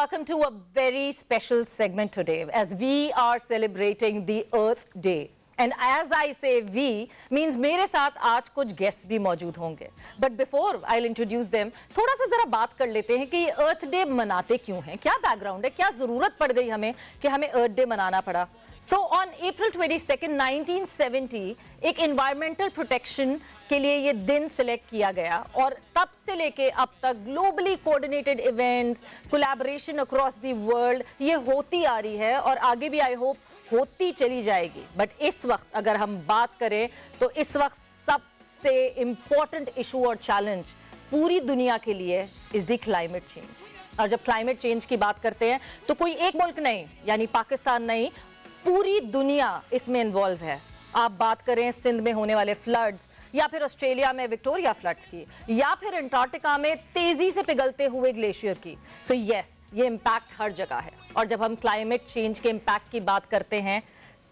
welcome to a very special segment today as we are celebrating the Earth Day. And as I say we, means मेरे साथ आज कुछ guests भी मौजूद होंगे. But before I'll introduce them, थोड़ा सा जरा बात कर लेते हैं कि Earth Day मनाते क्यों हैं? क्या background है? क्या ज़रूरत पड़ गई हमें कि हमें Earth Day मनाना पड़ा? So on April 22nd, 1970, एक environmental protection के लिए ये दिन select किया गया और तब से लेके अब तक globally coordinated events, collaboration across the world ये होती आ रही है और आगे भी I hope होती चली जाएगी. But इस वक्त अगर हम बात करें तो इस वक्त सबसे important issue और challenge पूरी दुनिया के लिए is the climate change. और जब climate change की बात करते हैं तो कोई एक मुल्क नहीं यानी पाकिस्तान नहीं, पूरी दुनिया इसमें इन्वॉल्व है. आप बात करें सिंध में होने वाले फ्लड्स या फिर ऑस्ट्रेलिया में विक्टोरिया फ्लड्स की या फिर अंटार्कटिका में तेजी से पिघलते हुए ग्लेशियर की. सो यस, ये इम्पैक्ट हर जगह है. और जब हम क्लाइमेट चेंज के इम्पैक्ट की बात करते हैं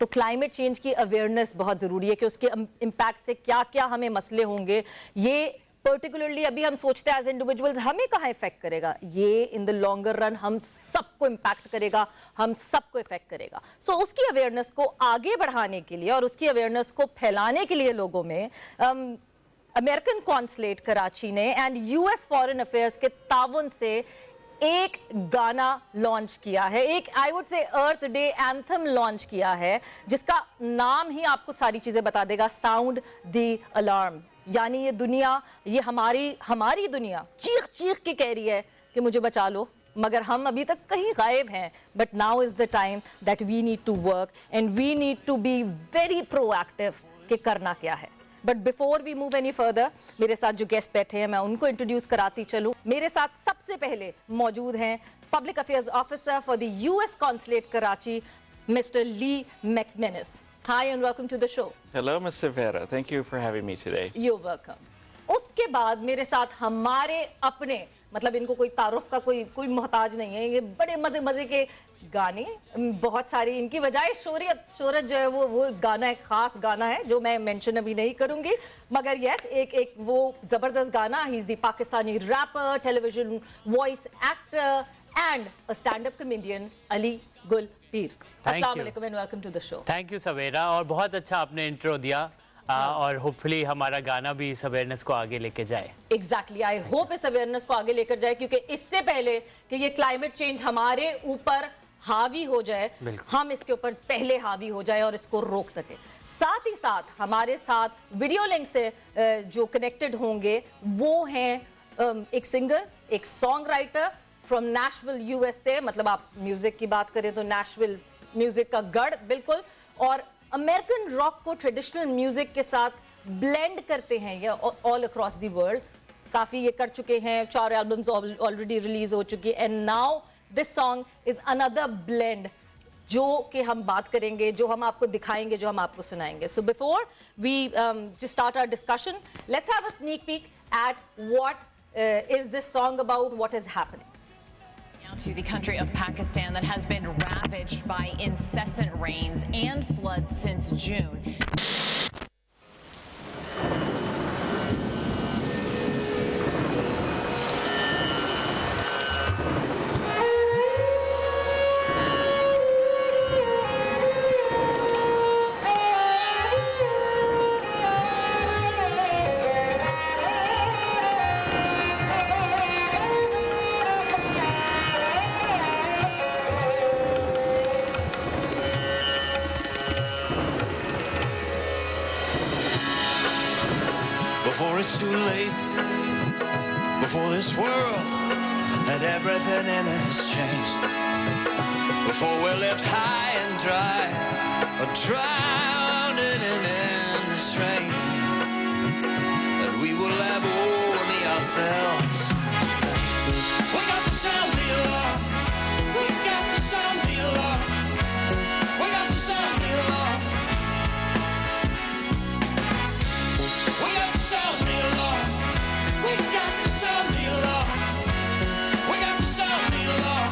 तो क्लाइमेट चेंज की अवेयरनेस बहुत ज़रूरी है कि उसके इम्पैक्ट से क्या क्या हमें मसले होंगे. ये पर्टिकुलरली अभी हम सोचते हैं एज इंडिविजुअल्स हमें कहाँ इफेक्ट करेगा, ये इन द लॉन्गर रन हम सबको इम्पैक्ट करेगा, हम सबको इफेक्ट करेगा. सो उसकी अवेयरनेस को आगे बढ़ाने के लिए और उसकी अवेयरनेस को फैलाने के लिए लोगों में अमेरिकन कॉन्सुलेट कराची ने एंड यूएस फॉरेन अफेयर्स के ताउन से एक गाना लॉन्च किया है, एक I would say earth day anthem launch किया है जिसका नाम ही आपको सारी चीजें बता देगा, साउंड द अलार्म. यानी ये दुनिया, ये हमारी दुनिया चीख चीख के कह रही है कि मुझे बचा लो, मगर हम अभी तक कहीं गायब हैं. But now is the time that we need to work and we need to be very proactive कि करना क्या है. But before we move any further, मेरे साथ जो गेस्ट बैठे हैं मैं उनको इंट्रोड्यूस कराती चलूं. मेरे साथ सबसे पहले मौजूद हैं public affairs officer for the US consulate Karachi, mister Lee McManis. Hi and welcome to the show. Hello, Ms. Vera. Thank you for having me today. You're welcome. उसके बाद मेरे साथ हमारे अपने, मतलब इनको कोई तारुफ का कोई मोहताज नहीं है, ये बड़े मजे के गाने बहुत सारी, इनकी बजाय शोहरत जो है वो गाना एक खास गाना है जो मैं मेंशन अभी नहीं करूंगी, मगर यस एक वो जबरदस्त गाना. He is the Pakistani rapper, television voice actor and a stand up comedian Ali Gul Pir. अस्सलाम वालेकुम and welcome to the show. Thank you Savera, और बहुत अच्छा आपने इंट्रो दिया और होपफुली हमारा गाना भी इस अवेयरनेस को आगे लेके जाए. एग्जैक्टली, आई होप इस अवेयरनेस को आगे लेकर जाए क्योंकि इससे पहले कि ये क्लाइमेट चेंज हमारे ऊपर हावी हो जाए, हम इसके ऊपर पहले हावी हो जाए और इसको रोक सके. साथ ही साथ हमारे साथ वीडियो लिंक से जो कनेक्टेड होंगे वो हैं एक सिंगर, एक song writer from Nashville USA, मतलब आप म्यूजिक की बात करें तो नेशविल म्यूजिक का गढ़ बिल्कुल, और अमेरिकन रॉक को ट्रेडिशनल म्यूजिक के साथ ब्लेंड करते हैं ये ऑल अक्रॉस द वर्ल्ड. काफी ये कर चुके हैं, 4 एल्बम्स ऑलरेडी रिलीज हो चुकी है and now this song is another blend जो कि हम बात करेंगे, जो हम आपको दिखाएंगे, जो हम आपको सुनाएंगे. So before we just start our discussion, let's have a sneak peek at what is this song about, what is happening. To the country of Pakistan that has been ravaged by incessant rains and floods since June. Before it's too late, before this world and everything in it has changed, before we're left high and dry or drowning in endless rain, that we will have only ourselves. We got to sound the alarm. We got to sound the alarm. We got to sound the alarm. We got to sound the alarm. We got to sound the alarm. We got to sound the alarm.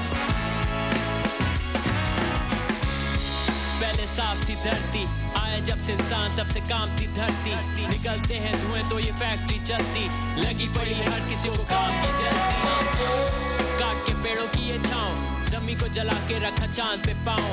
पहले साफ थी धरती, आए है जब से इंसान तब से काम थी धरती निकलते हैं धुएं तो ये फैक्ट्री चलती लगी पड़ी हर किसी को काम की जल्दी काट के पेड़ों की ये छांव जमीन को जला के रखा चांद पे पाँव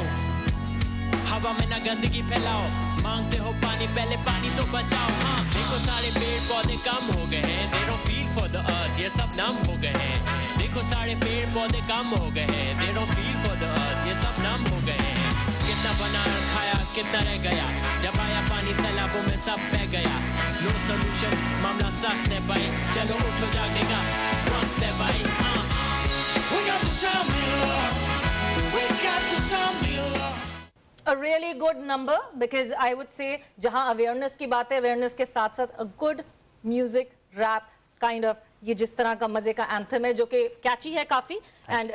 हवा में ना गंदगी फैलाओ मांगते हो पानी पहले पानी तो बचाओ हाँ देखो सारे पेड़ पौधे कम हो गए हैं they don't feel for the earth ये सब नम हो गए हैं देखो सारे पेड़ पौधे कम हो गए हैं they don't feel for the earth ये सब नम हो गए हैं कितना बनाया खाया कितना रह गया जब आया पानी सैलाबों में सब बह गया नो सॉल्यूशन मामला सख्त है भाई चलो उठो जागने का वक्त है भाई हाँ we got to sound the alarm we got to sound the alarm A really good number because I would say जहाँ awareness की बात है awareness के साथ साथ a good music rap kind of ये जिस तरह का मजे का anthem है जो कि catchy है काफी and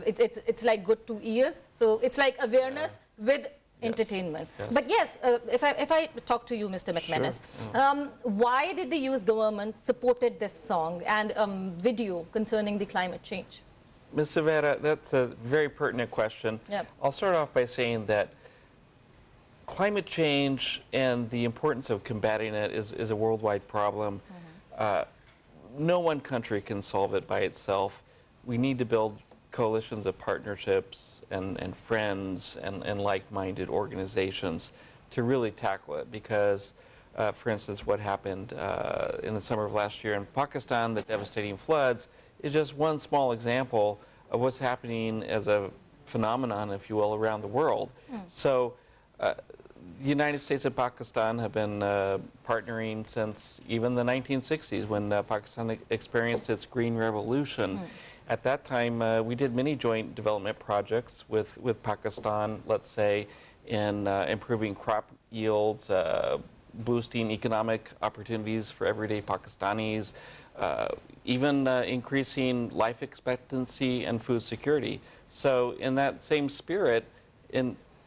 it's like good to ears so it's like awareness with entertainment. Yes. But yes, if I talk to you, Mr. McManus, sure. Why did the US government supported this song and video concerning the climate change? Ms. Savannah, that's a very pertinent question. Yep. I'll start off by saying that climate change and the importance of combating it is a worldwide problem. No one country can solve it by itself. We need to build coalitions of partnerships and friends and like-minded organizations to really tackle it because, for instance, what happened in the summer of last year in Pakistan, the devastating floods, is just one small example of what's happening as a phenomenon, if you will, around the world. So the United States and Pakistan have been partnering since even the 1960s when Pakistan experienced its Green Revolution. At that time, we did many joint development projects with Pakistan, let's say, in improving crop yields, boosting economic opportunities for everyday Pakistanis, even increasing life expectancy and food security. So in that same spirit,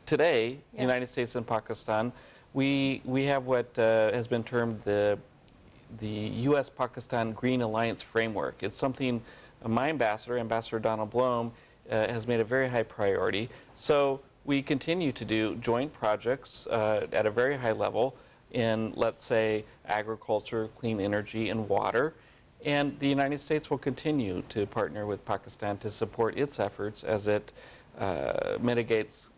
today, United States and Pakistan, we have what has been termed the U.S.-Pakistan Green Alliance Framework. It's something my ambassador, Ambassador Donald Blome, has made a very high priority. So we continue to do joint projects at a very high level in, let's say, agriculture, clean energy, and water. And the United States will continue to partner with Pakistan to support its efforts as it mitigates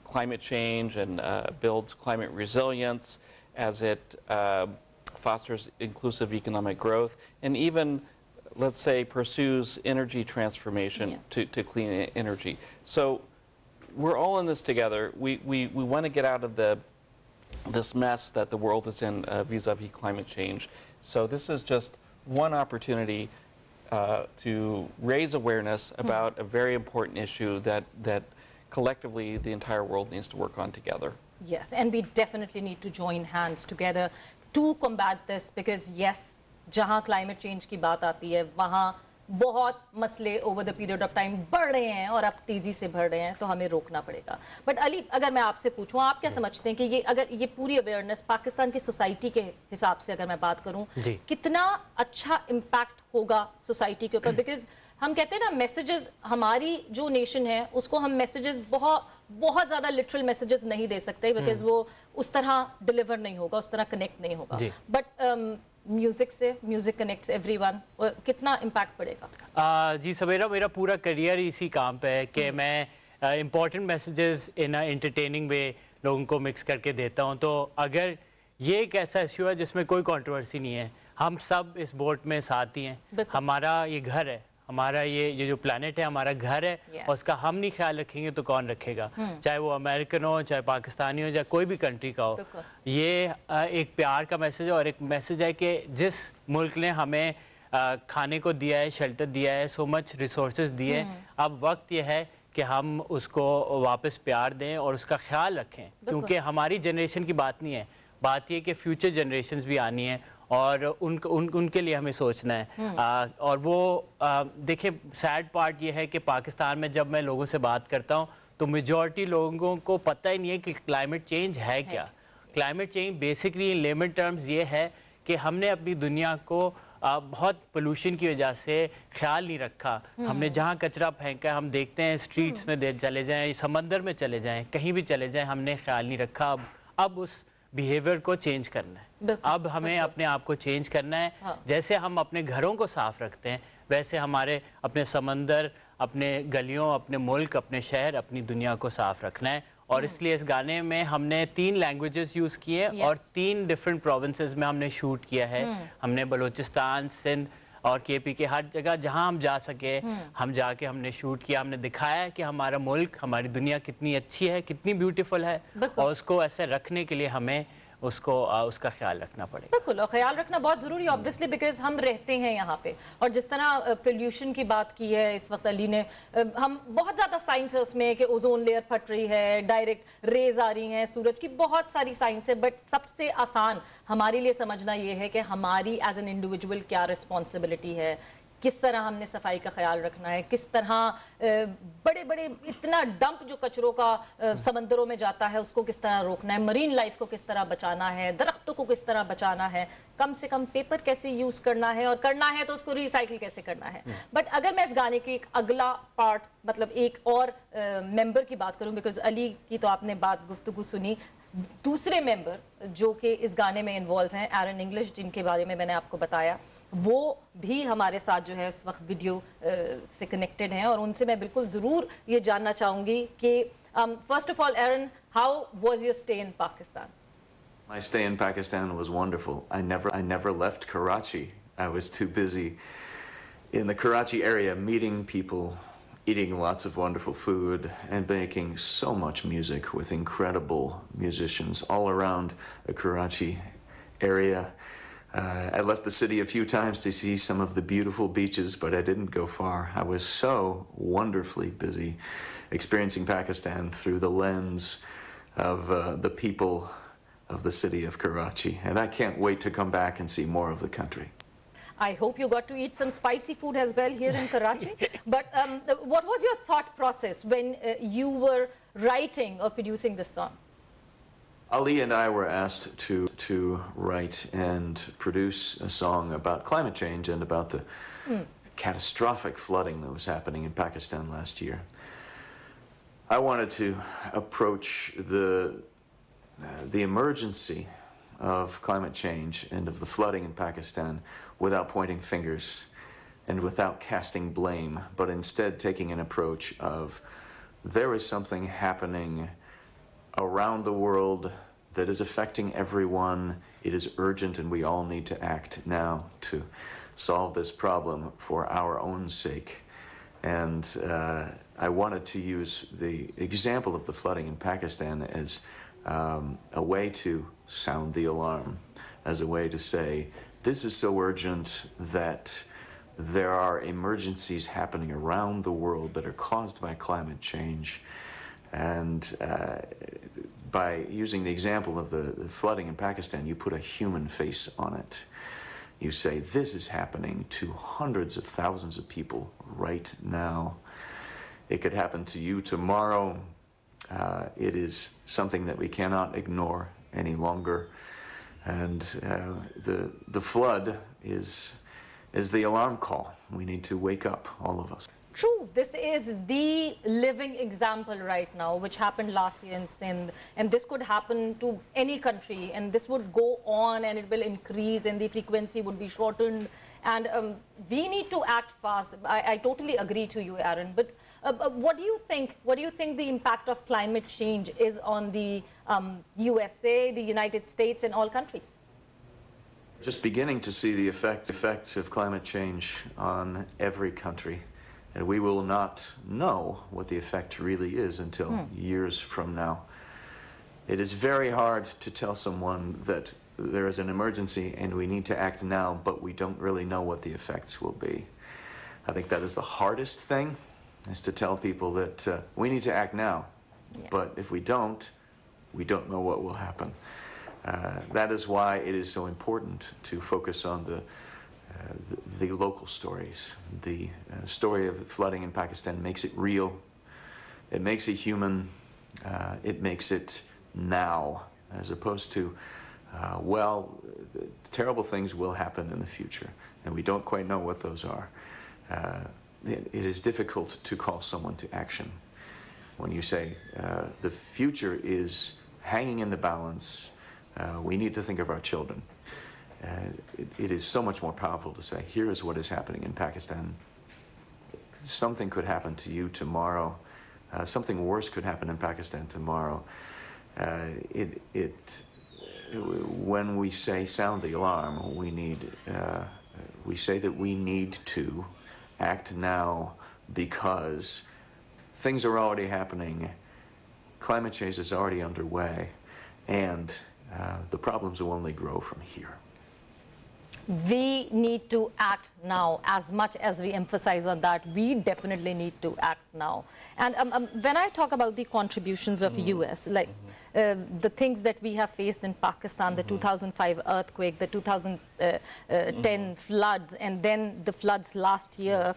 climate change and builds climate resilience, as it fosters inclusive economic growth, and even, let's say, pursues energy transformation to clean energy. So we're all in this together. We want to get out of this mess that the world is in vis-a-vis climate change. So this is just one opportunity to raise awareness about a very important issue that collectively the entire world needs to work on together. Yes, and we definitely need to join hands together to combat this because yes, जहाँ climate change की बात आती है वहाँ बहुत मसले over the period of time बढ़ रहे हैं और अब तेजी से बढ़ रहे हैं तो हमें रोकना पड़ेगा. But अली, अगर मैं आपसे पूछूं, आप क्या समझते हैं कि ये अगर ये पूरी awareness पाकिस्तान की सोसाइटी के हिसाब से अगर मैं बात करूं, कितना अच्छा impact होगा सोसाइटी के ऊपर? Because हम कहते हैं ना मैसेजेस, हमारी जो नेशन है उसको हम मैसेजेस बहुत ज़्यादा लिटरल मैसेजेस नहीं दे सकते बिकॉज वो उस तरह डिलीवर नहीं होगा, उस तरह कनेक्ट नहीं होगा. बट म्यूजिक से, म्यूजिक कनेक्ट्स एवरीवन, कितना इम्पैक्ट पड़ेगा? जी सवेरा, मेरा पूरा करियर इसी काम पे है कि मैं इम्पोर्टेंट मैसेजेस इन एंटरटेनिंग वे लोगों को मिक्स करके देता हूँ. तो अगर ये एक ऐसा इश्यू है जिसमें कोई कंट्रोवर्सी नहीं है, हम सब इस बोट में साथ ही हैं. हमारा ये घर है, हमारा ये जो प्लैनेट है हमारा घर है और उसका हम नहीं ख्याल रखेंगे तो कौन रखेगा? चाहे वो अमेरिकन हो, चाहे पाकिस्तानी हो, चाहे कोई भी कंट्री का हो. ये एक प्यार का मैसेज है और एक मैसेज है कि जिस मुल्क ने हमें खाने को दिया है, शेल्टर दिया है, सो मच रिसोर्सेज दिए, अब वक्त ये है कि हम उसको वापस प्यार दें और उसका ख्याल रखें. क्योंकि हमारी जनरेशन की बात नहीं है, बात ये कि फ्यूचर जनरेशन्स भी आनी है और उनके लिए हमें सोचना है. और वो देखिए, सैड पार्ट ये है कि पाकिस्तान में जब मैं लोगों से बात करता हूँ तो मेजॉरिटी लोगों को पता ही नहीं है कि क्लाइमेट चेंज है क्या. क्लाइमेट चेंज बेसिकली इन लेमन टर्म्स ये है कि हमने अपनी दुनिया को बहुत पोल्यूशन की वजह से ख्याल नहीं रखा. हमने जहाँ कचरा फेंका, हम देखते हैं स्ट्रीट्स में चले जाएं, समंदर में चले जाएं, कहीं भी चले जाएं, हमने ख्याल नहीं रखा. अब उस बिहेवियर को चेंज करना है। अब हमें अपने आप को चेंज करना है। जैसे हम अपने घरों को साफ रखते हैं, वैसे हमारे अपने समंदर, अपने गलियों, अपने मुल्क, अपने शहर, अपनी दुनिया को साफ रखना है। और इसलिए इस गाने में हमने 3 लैंग्वेजेस यूज़ किए और 3 डिफरेंट प्रोविंसेस में हमने शूट किया है। हमने बलूचिस्तान, सिंध और केपी के हर जगह जहां हम जा सके हम जाके हमने शूट किया। हमने दिखाया कि हमारा मुल्क, हमारी दुनिया कितनी अच्छी है, कितनी ब्यूटीफुल है, और उसको ऐसे रखने के लिए हमें उसका ख्याल रखना पड़ेगा। बिल्कुल, और ख्याल रखना बहुत ज़रूरी है ऑब्वियसली, बिकॉज हम रहते हैं यहाँ पे। और जिस तरह पोल्यूशन की बात की है इस वक्त अली ने, हम बहुत ज़्यादा साइंस है उसमें कि ओजोन लेयर फट रही है, डायरेक्ट रेज आ रही हैं सूरज की, बहुत सारी साइंस है। बट सबसे आसान हमारे लिए समझना ये है कि हमारी एज एन इंडिविजुअल क्या रिस्पॉन्सिबिलिटी है, किस तरह हमने सफाई का ख्याल रखना है, किस तरह बड़े बड़े इतना डंप जो कचरों का समंदरों में जाता है उसको किस तरह रोकना है, मरीन लाइफ को किस तरह बचाना है, दरख्तों को किस तरह बचाना है, कम से कम पेपर कैसे यूज करना है, और करना है तो उसको रिसाइकिल कैसे करना है। बट अगर मैं इस गाने के एक अगला पार्ट, मतलब एक और मेंबर की बात करूं, बिकॉज अली की तो आपने बात गुफ्तगू सुनी, दूसरे मेंबर जो कि इस गाने में इन्वॉल्व हैं, एरन इंग्लिश, जिनके बारे में मैंने आपको बताया, वो भी हमारे साथ जो है इस वक्त वीडियो से कनेक्टेड हैं, और उनसे मैं बिल्कुल ज़रूर ये जानना चाहूँगी कि first of all Aaron, how was your stay in Pakistan? My stay in Pakistan was wonderful. I never left Karachi. I was too busy in the Karachi area meeting people, eating lots of wonderful food, and making so much music with incredible musicians all around the Karachi area. I left the city a few times to see some of the beautiful beaches, but I didn't go far. I was so wonderfully busy experiencing Pakistan through the lens of the people of the city of Karachi, and I can't wait to come back and see more of the country. I hope you got to eat some spicy food as well here in Karachi. But what was your thought process when you were writing or producing this song? Ali and I were asked to write and produce a song about climate change and about the catastrophic flooding that was happening in Pakistan last year. I wanted to approach the emergency of climate change and of the flooding in Pakistan without pointing fingers and without casting blame, but instead taking an approach of there is something happening around the world that is affecting everyone. It is urgent and we all need to act now to solve this problem for our own sake. And I wanted to use the example of the flooding in Pakistan as a way to sound the alarm, as a way to say this is so urgent that there are emergencies happening around the world that are caused by climate change. And by using the example of the flooding in Pakistan, you put a human face on it. You say this is happening to hundreds of thousands of people right now. It could happen to you tomorrow. It is something that we cannot ignore any longer. And the flood is the alarm call. We need to wake up, all of us. True, this is the living example right now, which happened last year in Sindh, and this could happen to any country, and this would go on and it will increase and the frequency would be shortened, and we need to act fast. I totally agree to you, Aaron, but what do you think the impact of climate change is on the USA, the United States, and all countries? Just beginning to see the effects of climate change on every country. And we will not know what the effect really is until years from now. It is very hard to tell someone that there is an emergency and we need to act now, but we don't really know what the effects will be. I think that is the hardest thing, is to tell people that we need to act now. Yes. But if we don't know what will happen. That is why it is so important to focus on the local stories. The story of the flooding in Pakistan makes it real. It makes it human. It makes it now, as opposed to, well, terrible things will happen in the future, and we don't quite know what those are. It is difficult to call someone to action when you say the future is hanging in the balance. We need to think of our children. It is so much more powerful to say, here is what is happening in Pakistan. Something could happen to you tomorrow. Something worse could happen in Pakistan tomorrow. When we say sound the alarm, we say that we need to act now because things are already happening. Climate change is already underway, and the problems will only grow from here. We need to act now. As much as we emphasize on that, we definitely need to act now. And when I talk about the contributions of US, like the things that we have faced in Pakistan, the 2005 earthquake, the 2010 floods, and then the floods last year,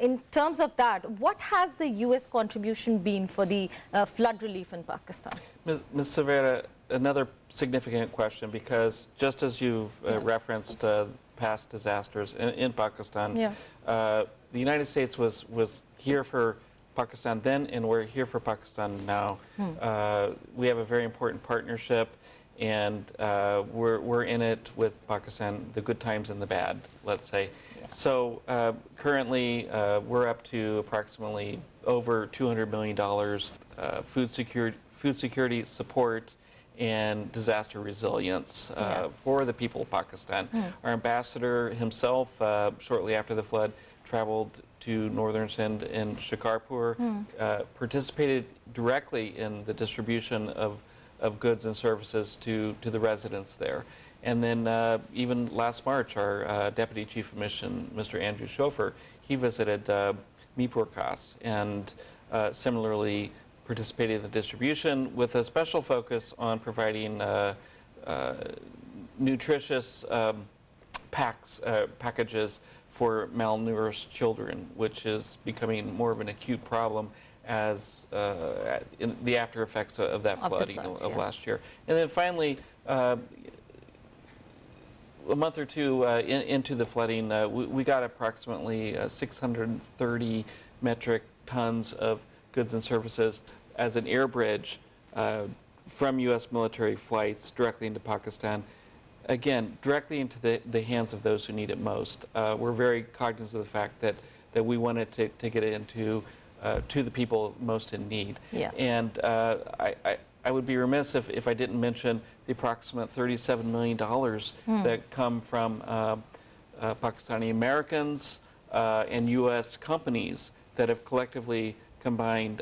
in terms of that, what has the US contribution been for the flood relief in Pakistan? Ms. Savera, another significant question, because just as you've referenced past disasters in Pakistan, the United States was here for Pakistan then, and we're here for Pakistan now. We have a very important partnership, and we're in it with Pakistan, the good times and the bad, let's say. Yes. So currently, we're up to approximately over $200 million food security support and disaster resilience for the people of Pakistan. Our ambassador himself, shortly after the flood, traveled to northern Sindh and Shikarpur, participated directly in the distribution of goods and services to the residents there. And then even last March, our Deputy Chief of Mission, Mr. Andrew Schofer, he visited Mirpur Khas and similarly participated in the distribution with a special focus on providing nutritious packages for malnourished children, which is becoming more of an acute problem as in the after effects of that flooding of last year. And then finally, a month or two into the flooding, we got approximately 630 metric tons of goods and services as an air bridge from U.S. military flights directly into Pakistan. Again, directly into the hands of those who need it most. We're very cognizant of the fact that we wanted to get it into to the people most in need. Yes. And I would be remiss if I didn't mention the approximate $37 million that come from Pakistani Americans and U.S. companies that have collectively combined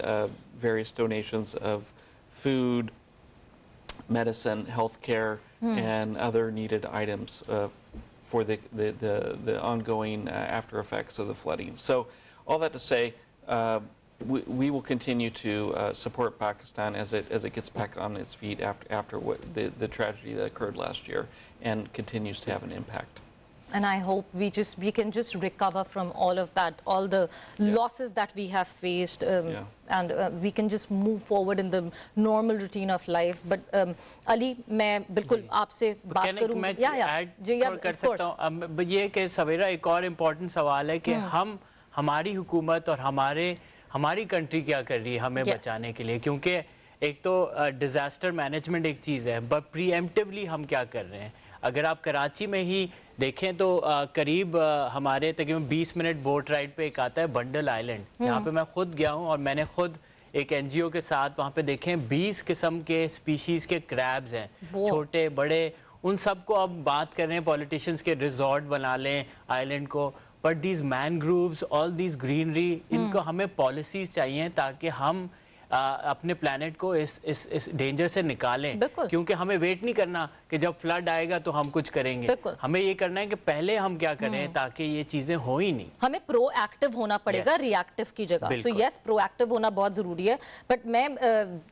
various donations of food, medicine, healthcare, and other needed items for the ongoing after effects of the flooding. So, all that to say, we will continue to support Pakistan as it gets back on its feet after the tragedy that occurred last year, and continues to have an impact. And I hope we can just recover from all of that, all the losses that we have faced, and we can just move forward in the normal routine of life. But Ali, मैं बिल्कुल आपसे बात करूँ, कर सकता हूँ। अब ये कि सवेरा एक और इम्पोर्टेंट सवाल है कि हमारी हुकूमत और हमारी कंट्री क्या कर रही है हमें बचाने के लिए, क्योंकि एक तो डिजास्टर मैनेजमेंट एक चीज़ है, बट प्रीएम्प्टिवली हम क्या कर रहे हैं। अगर आप कराची में ही देखें तो करीब हमारे तकरीबन 20 मिनट बोट राइड पे एक आता है बंडल आइलैंड, जहाँ पे मैं खुद गया हूँ और मैंने खुद एक एनजीओ के साथ वहाँ पे देखें 20 किस्म के स्पीशीज़ के क्रैब्स हैं, छोटे बड़े, उन सब को अब बात कर रहे हैं पॉलिटिशियंस के रिजॉर्ट बना लें आइलैंड को, but these mangroves, all these greenery, इनको हमें पॉलिसीज़ चाहिए ताकि हम अपने प्लैनेट को इस डेंजर से निकालें, क्योंकि हमें वेट नहीं करना कि जब फ्लड आएगा तो हम कुछ करेंगे, हमें ये करना है कि पहले हम क्या करें ताकि ये चीजें हो ही नहीं। हमें प्रोएक्टिव होना पड़ेगा रिएक्टिव की जगह। सो यस, प्रोएक्टिव होना बहुत जरूरी है। बट मैं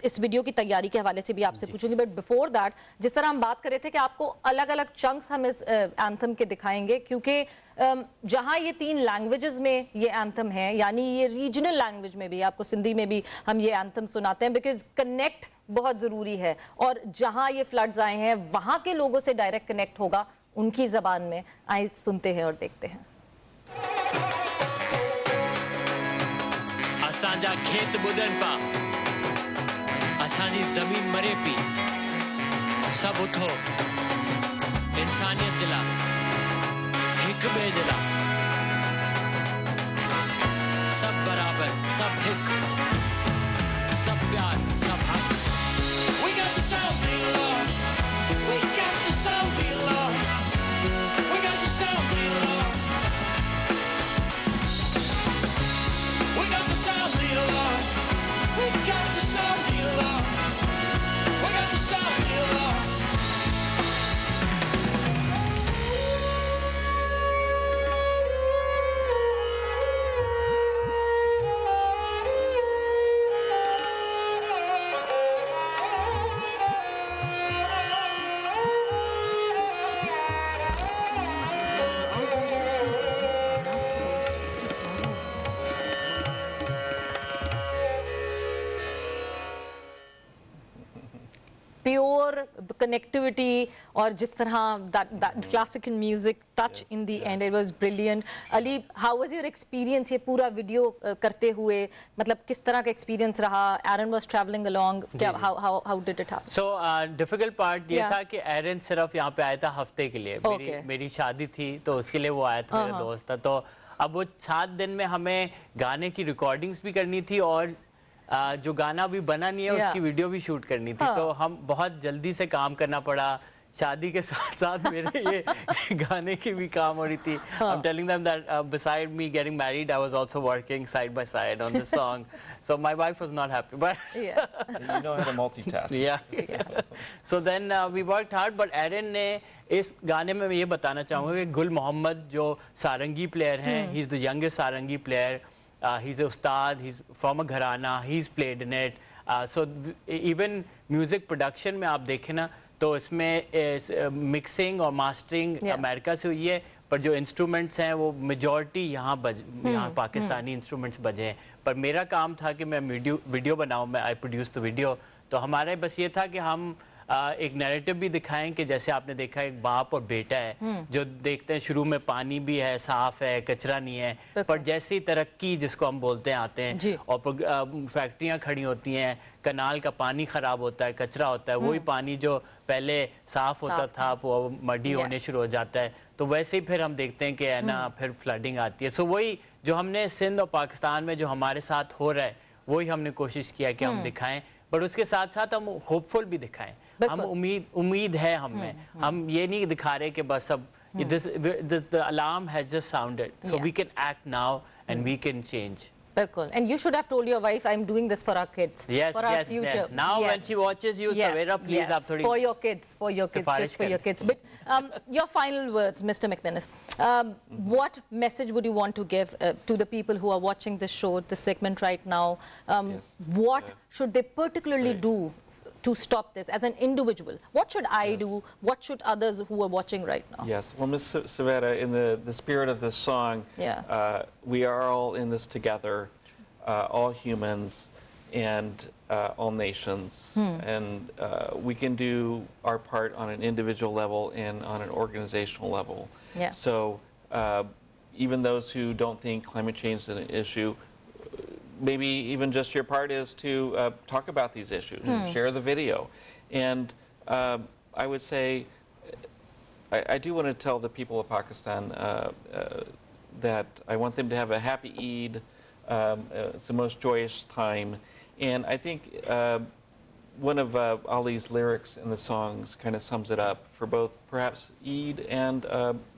इस वीडियो की तैयारी के हवाले से भी आपसे पूछूंगी, बट बिफोर दैट जिस तरह हम बात कर रहे थे कि आपको अलग अलग चंक्स हम इस एंथम के दिखाएंगे, क्योंकि जहां ये 3 लैंग्वेजेस में ये एंथम है, यानी ये रीजनल लैंग्वेज में भी, आपको सिंधी में भी हम ये एंथम सुनाते हैं, बिकॉज कनेक्ट बहुत जरूरी है। और जहां ये फ्लड्स आए हैं वहां के लोगों से डायरेक्ट कनेक्ट होगा उनकी जबान में। आइए सुनते हैं और देखते हैं। असांजा खेत बुधन पा, असांजी ज़मीन मरे पई सब उठो इंसानियत जला हिक ॿिए जे लाइ सब बराबर सब हिक सब प्यार सब हक We got the sound, Bilawal. We got the sound, Bilawal. We got the sound, Bilawal. We got the sound, Bilawal. We got the sound, Bilawal. We got the sound, Bilawal. Pure connectivity और जिस तरह that classical music touch in the end, it was brilliant. Ali, how was your experience ये पूरा video करते हुए, मतलब किस तरह का experience रहा? Aaron was traveling along, how did it happen? So difficult part ये था कि Aaron सिर्फ यहाँ पे आया था हफ्ते के लिए, मेरी शादी थी तो उसके लिए वो आया था, मेरा दोस्त था, तो अब वो 7 दिन में हमें गाने की रिकॉर्डिंग्स भी करनी थी और जो गाना अभी बना नहीं है उसकी वीडियो भी शूट करनी थी, तो हम बहुत जल्दी से काम करना पड़ा। शादी के साथ साथ मेरे ये गाने की भी काम हो रही थी। I'm telling them that beside me getting married, I was also working side by side on this song. So my wife was not happy, but yes. You know how to multitask. Yeah. So then we worked hard, but Aaron ने इस गाने में मैं ये बताना चाहूँगा कि गुल मोहम्मद जो सारंगी प्लेयर हैं, he is the youngest sarangi player. He's a ustad, he's from a gharana, he's played in it. So even music production में आप देखें ना तो इसमें मिक्सिंग और मास्टरिंग अमेरिका से हुई है, पर जो इंस्ट्रूमेंट्स हैं वो मेजॉरिटी यहाँ पाकिस्तानी इंस्ट्रूमेंट्स बजे हैं। पर मेरा काम था कि मैं वीडियो बनाऊँ, मैं आई प्रोड्यूस द वीडियो। तो हमारे बस ये था कि हम एक नैरेटिव भी दिखाएं कि जैसे आपने देखा एक बाप और बेटा है जो देखते हैं शुरू में पानी भी है, साफ है, कचरा नहीं है, पर जैसी तरक्की जिसको हम बोलते हैं आते हैं और फैक्ट्रियां खड़ी होती हैं, कनाल का पानी खराब होता है, कचरा होता है, वही पानी जो पहले साफ होता था वो मडी होने शुरू हो जाता है, तो वैसे ही फिर हम देखते हैं कि है ना फिर फ्लडिंग आती है। सो वही जो हमने सिंध और पाकिस्तान में जो हमारे साथ हो रहा है वही हमने कोशिश किया कि हम दिखाएं, बट उसके साथ साथ हम होपफुल भी दिखाएं। हम उम्मीद है हमें, हम ये नहीं दिखा रहे कि बस अब the alarm has just sounded, so we can act now and we can change. Bilkul. And you should have told your wife, I'm doing this for our kids, for our future. Yes. Now when she watches you, Savera, please, for your kids, just for your kids. But your final words, Mr. McManus. What message would you want to give to the people who are watching this show, this segment right now? What should they particularly do to stop this as an individual? What should I do? What should others who are watching right now? Yes, well, Ms. Savera, in the spirit of this song, we are all in this together, all humans and all nations, and we can do our part on an individual level and on an organizational level. So even those who don't think climate change is an issue, maybe even just your part is to talk about these issues, share the video. And I would say, I do want to tell the people of Pakistan that I want them to have a happy Eid. It's the most joyous time. And I think one of Ali's lyrics in the songs kind of sums it up for both perhaps Eid and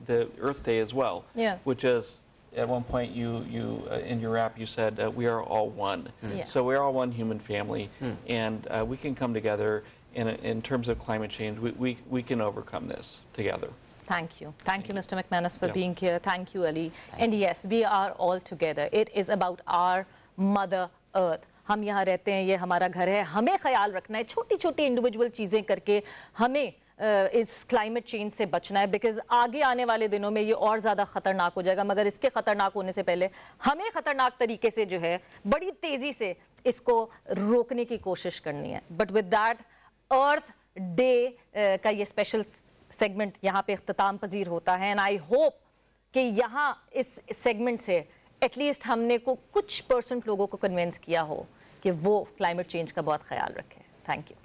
the Earth Day as well, which is, at one point, you in your rap, you said, we are all one. So we're all one human family, and we can come together in terms of climate change. We can overcome this together. Thank you. Thank you, Mr. McManus, for being here. Thank you, Ali. And yes, we are all together. It is about our Mother Earth. हम यहाँ रहते हैं, ये हमारा घर है, हमें ख्याल रखना है, छोटी-छोटी इंडिविजुअल चीज़ें करके हमें इस क्लाइमेट चेंज से बचना है, बिकॉज आगे आने वाले दिनों में ये और ज़्यादा ख़तरनाक हो जाएगा, मगर इसके ख़तरनाक होने से पहले हमें ख़तरनाक तरीके से जो है बड़ी तेज़ी से इसको रोकने की कोशिश करनी है. But with that earth day का ये स्पेशल सेगमेंट यहाँ पे इख्तिताम पजीर होता है, एंड आई होप कि यहाँ इस सेगमेंट से एटलीस्ट हमने को कुछ % लोगों को कन्विंस किया हो कि वो क्लाइमेट चेंज का बहुत ख्याल रखें. Thank you.